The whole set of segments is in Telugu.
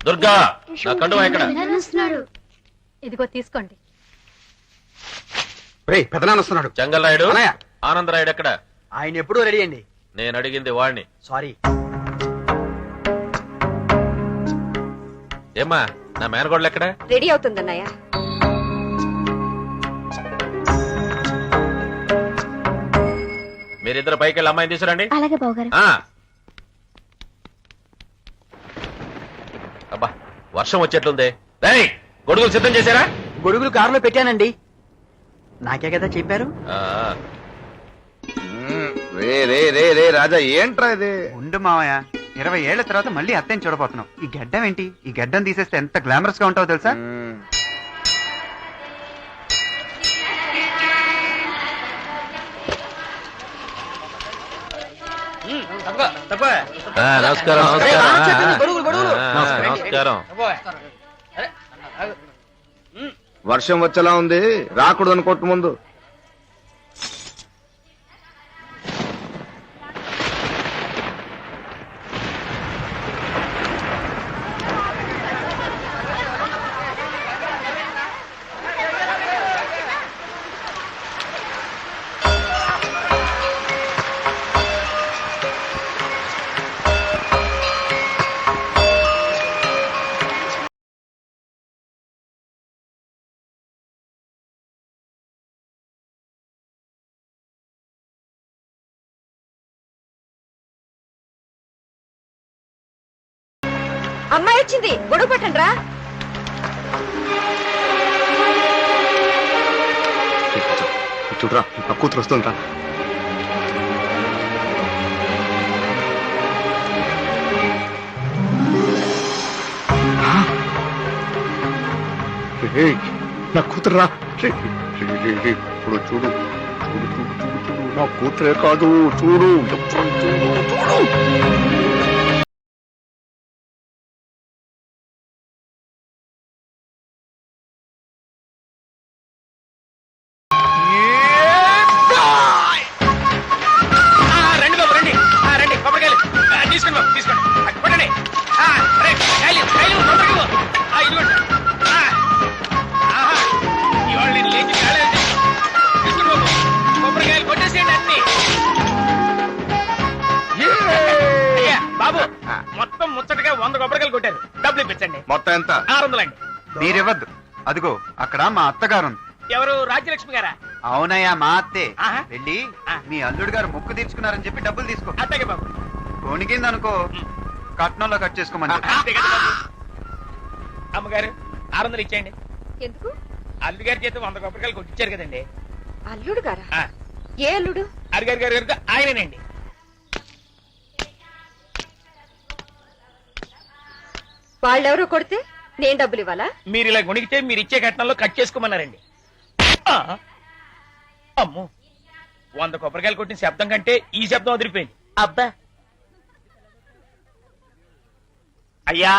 దుర్గా నా కండువా ఎక్కడ? ఇదిగో తీసుకోండి. పెదనాన్న వస్తున్నాడు. జంగల్ రాయుడు, ఆనంద్ రాయుడు ఎక్కడ? ఆయన ఎప్పుడూ రెడీ అండి. నేను అడిగింది వాడిని. సారీ. ఏమ్మా నా మేనగోడలు ఎక్కడ? రెడీ అవుతుందన్నయ్య. మీరిద్దరు పైకి వెళ్ళి అమ్మాయిని తీసుకురండి. అలాగే బావగారు. అబ్బా వర్షం వచ్చేట్లుంది. గొడుగులు సిద్ధం చేశారా? గొడుగులు కారులో పెట్టానండి. నాకే కదా చెప్పారు. రే రాజా ఏంట్రా ఇది? ఉండు మావయ్య, 20 ఏళ్ల తర్వాత మళ్ళీ అత్తని చూడబోతున్నాం. ఈ గడ్డం ఏంటి? ఈ గడ్డం తీసేస్తే ఎంత గ్లామరస్ గా ఉంటావో తెలుసా? నమస్కారం. నమస్కారం. వర్షం వచ్చేలా ఉంది, రాకూడదు అనుకోట్టు ముందు. అమ్మాయి వచ్చింది, గొడుగు పట్టండి రా. చూడరా నా కూతురు వస్తుందిరా. నా కూతురురా. ఇప్పుడు చూడు చూడు చూడు చూడు చూడు నా కూతురే కాదు, చూడు చూడు. బాబు మొత్తం ముచ్చటగా 100 కొబ్బరికాయలు కొట్టారు. డబ్బులు ఇప్పించండి. మొత్తం ఎంత? 600 అండి. మీరివ్వద్దు. అదిగో అక్కడ మా అత్తగారు ఉంది. ఎవరు? రాజ్యలక్ష్మి గారా? అవునయ్యా, మా అత్తే. ఆహా. వెళ్ళి మీ అల్లుడు గారు మొక్కు తీర్చుకున్నారని చెప్పి డబ్బులు తీసుకో. అత్తగే బాబు. కొనికిందనుకో కట్నంలో కట్ చేసుకోమని చెప్పు. అంతే కదా బాబు. అమ్మగారు 600 ఇచ్చేయండి. ఎందుకు? అల్లుడు గారి చేత 100 కొబ్బరికాయలు కొట్టించారు కదండి. అల్లుడు గారా? ఆ, ఏ అల్లుడు? అరిగారు గారు ఆయనేనండి. వాళ్ళెవరో కొడితే నేను డబ్బులు ఇవ్వాలా? మీరు ఇలా గుణిగితే మీరు ఇచ్చే కట్నంలో కట్ చేసుకోమన్నారండి. అమ్మో, 100 కొబ్బరికాయలు కొట్టిన శబ్దం కంటే ఈ శబ్దం వదిలిపోయింది. అబ్బా. అయ్యా,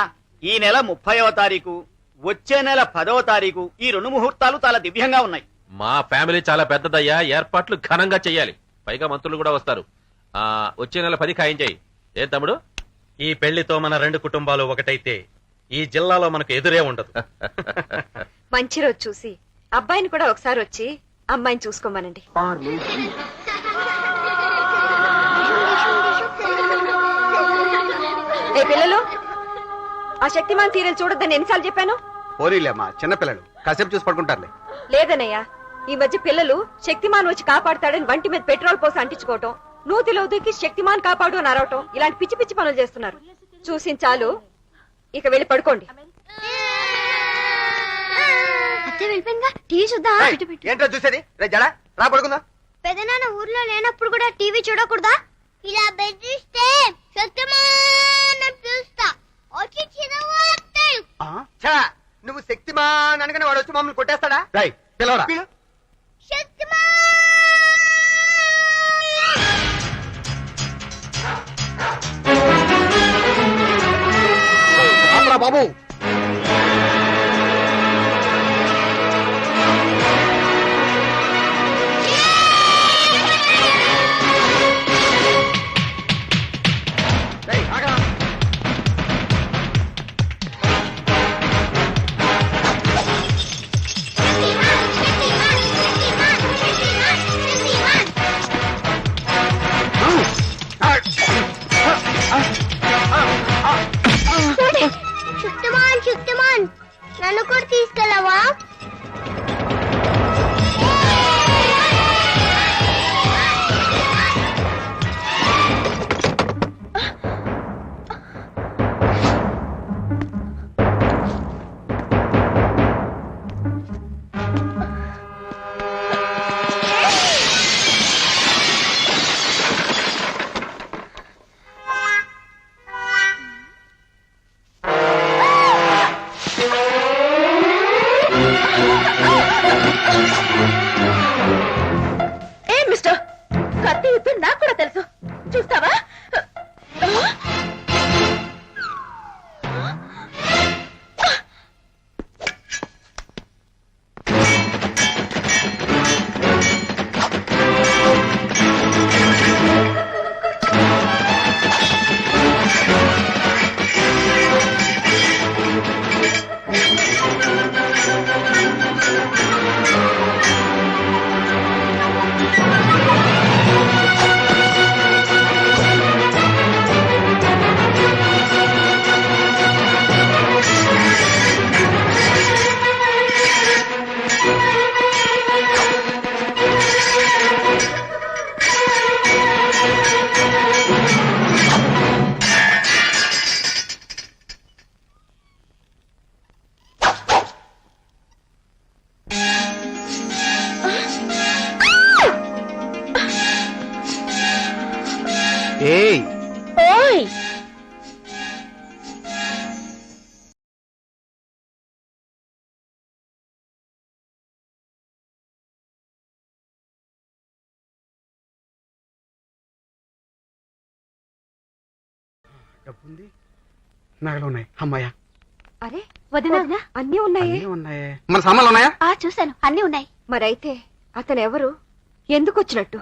ఈ నెల 30వ తారీఖు, వచ్చే నెల 10వ తారీఖు, ఈ 2 ముహూర్తాలు చాలా దివ్యంగా ఉన్నాయి. మా ఫ్యామిలీ చాలా పెద్దదయ్యా, ఏర్పాట్లు ఘనంగా చెయ్యాలి. పైగా మంత్రులు కూడా వస్తారు. వచ్చే నెల 10 ఖాయం చేయి. ఏం తమ్ముడు? ఈ పెళ్లితో మన 2 కుటుంబాలు ఒకటైతే ఈ జిల్లాలో మనకు ఎదురే ఉండదు. మంచి రోజు చూసి అబ్బాయిని కూడా ఒకసారి వచ్చి అమ్మాయిని చూసుకోమనండి. ఏ పిల్లలు, ఆ శక్తిమాన్ సీరియల్ చూడొద్దని ఎన్నిసార్లు చెప్పాను? పోరీలేమ్మా, చిన్నపిల్లలు కాసేపు చూసి పడుకుంటారులే. లేదనయ్యా, ఈ మధ్య పిల్లలు శక్తిమాన్ వచ్చి కాపాడుతాడని వంటి మీద పెట్రోల్ పోసి అంటించుకోవటం, నూతిలో దూకి శక్తిమాన్ కాపాడు అని అరవటం, ఇలాంటి పిచ్చి పిచ్చి పనులు చేస్తున్నారు. చూసించాలు, ఇక వెళ్ళి పడుకోండి. ఏంటో చూసేది? జడా రా పడుకుందా. పెదనాన్న ఊర్లో లేనప్పుడు కూడా టీవీ చూడకూడదా? ఇలా బెదిరిస్తే చూస్తా. నువ్వు శక్తిమాన్ అనగానే వాడు వచ్చి మమ్మల్ని కొట్టేస్తాడా? పిలవరా. బాబు నన్ను కూడా తీసుకెళ్ళవా? ఏ మిస్టర్, కత్తి యుద్ధం నాకు కూడా తెలుసు, చూస్తావా? ఏయ్ ఓయ్, డబ్బుంది, నగలు ఉన్నాయి. అమ్మాయ్యా, అరే వదినా అన్నీ ఉన్నాయి. అన్నీ ఉన్నాయే. మన సామాన్లు ఉన్నాయా? చూశాను, అన్నీ ఉన్నాయి. మరైతే అతను ఎవరు, ఎందుకు వచ్చినట్టు?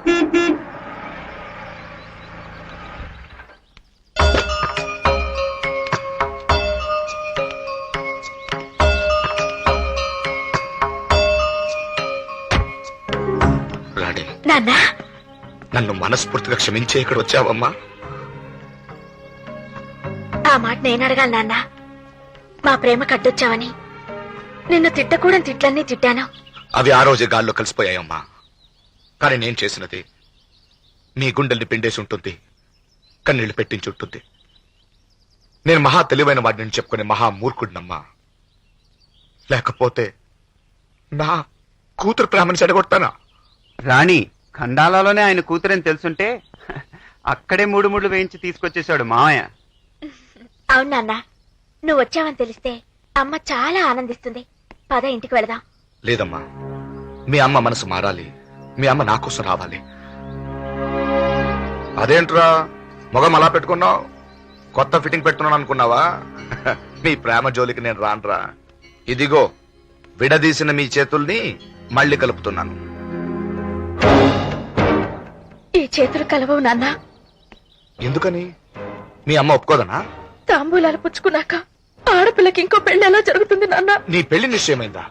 రాణి, నాన్న, నన్ను మనస్ఫూర్తిగా క్షమించే ఇక్కడ వచ్చావమ్మా. ఆ మాట నేను అడగాలి నాన్న. మా ప్రేమ కట్టొచ్చావని నిన్ను తిట్టకూడని తిట్లన్నీ తిట్టాను. అవి ఆ రోజే గాల్లో కలిసిపోయాయమ్మా. కానీ నేను చేసినది మీ గుండెల్ని పిండేసి ఉంటుంది, కన్నీళ్లు పెట్టించి ఉంటుంది. నేను మహా తెలివైన వాడిని చెప్పుకునే మహా మూర్ఖుడినమ్మా. లేకపోతే నా కూతురు ప్రేమని చెడగొడతానా? రాణి, ఖండాలలోనే ఆయన కూతురని తెలుసుంటే అక్కడే 3 ముళ్ళు వేయించి తీసుకొచ్చేశాడు మామయ్య. అవును నాన్న, నువ్వు వచ్చావని తెలిస్తే అమ్మ చాలా ఆనందిస్తుంది. పద, ఇంటికి వెళదాం. లేదమ్మా, మీ అమ్మ మనసు మారాలి. మీ అమ్మ నా కోసం రావాలి. అదేంట్రా మొగం అలా పెట్టుకున్నావు? కొత్త ఫిట్టింగ్ పెట్టుకున్నాను అనుకున్నావా? మీ ప్రేమ జోలికి నేను రానురా. ఇదిగో విడదీసిన మీ చేతుల్ని మళ్ళీ కలుపుతున్నాను. ఈ చేతులు కలవవు నాన్న. ఎందుకని? మీ అమ్మ ఒప్పుకోదనా? తాంబూలాలు పుచ్చుకున్నాక ఆడపిల్లకి ఇంకో పెళ్లి ఎలా జరుగుతుంది నాన్న? నీ పెళ్లి నిశ్చయమైందా?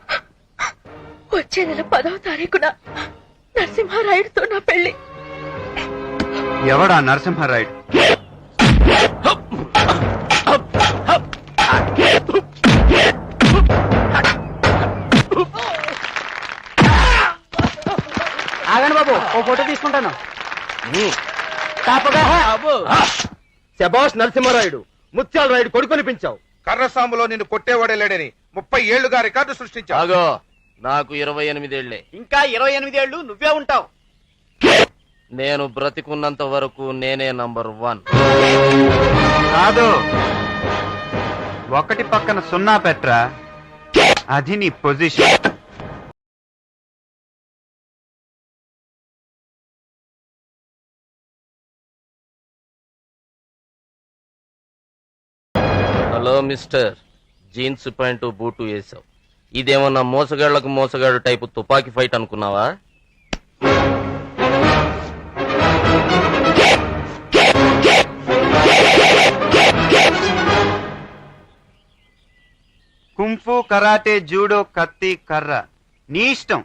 వచ్చే నెల 10వ తారీఖున నరసింహారాయుడుతో నా పెళ్లి. ఎవడా నరసింహారాయుడు? ఆగండి బాబు, ఓ ఫోటో తీసుకుంటాను. శబాష్ నరసింహారాయుడు, ముత్యాల రాయుడు కొడుకొనిపించావు. కర్రసాములో నిన్ను కొట్టేవాడే లేడని 30 ఏళ్లుగా రికార్డు సృష్టించావు. ఆగో, నాకు 28 ఏళ్లే. ఇంకా 28 ఏళ్లు నువ్వే ఉంటావు. నేను బ్రతికున్నంత వరకు నేనే నంబర్ 1. కాదు, 1 పక్కన 0 పెట్రా, అది నీ position. Hello mister, jeans pant boot వేసావు. ఇదేమన్నా మోసగాళ్లకు మోసగాడు టైపు తుపాకీ ఫైట్ అనుకున్నావా? కుంఫు, కరాటే, జూడో, కత్తి, కర్ర నీ ఇష్టం.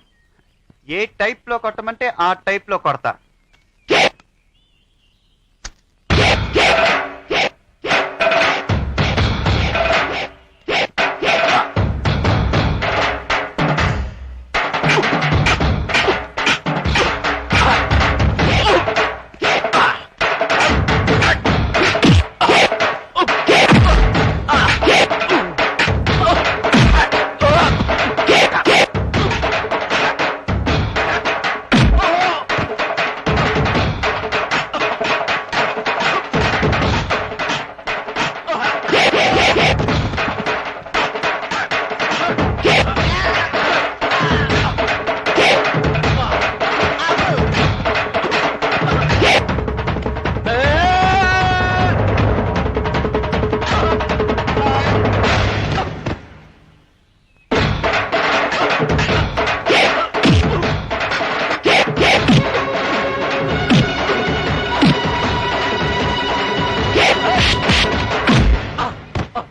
ఏ టైప్ లో కొట్టమంటే ఆ టైప్ లో కొడతా.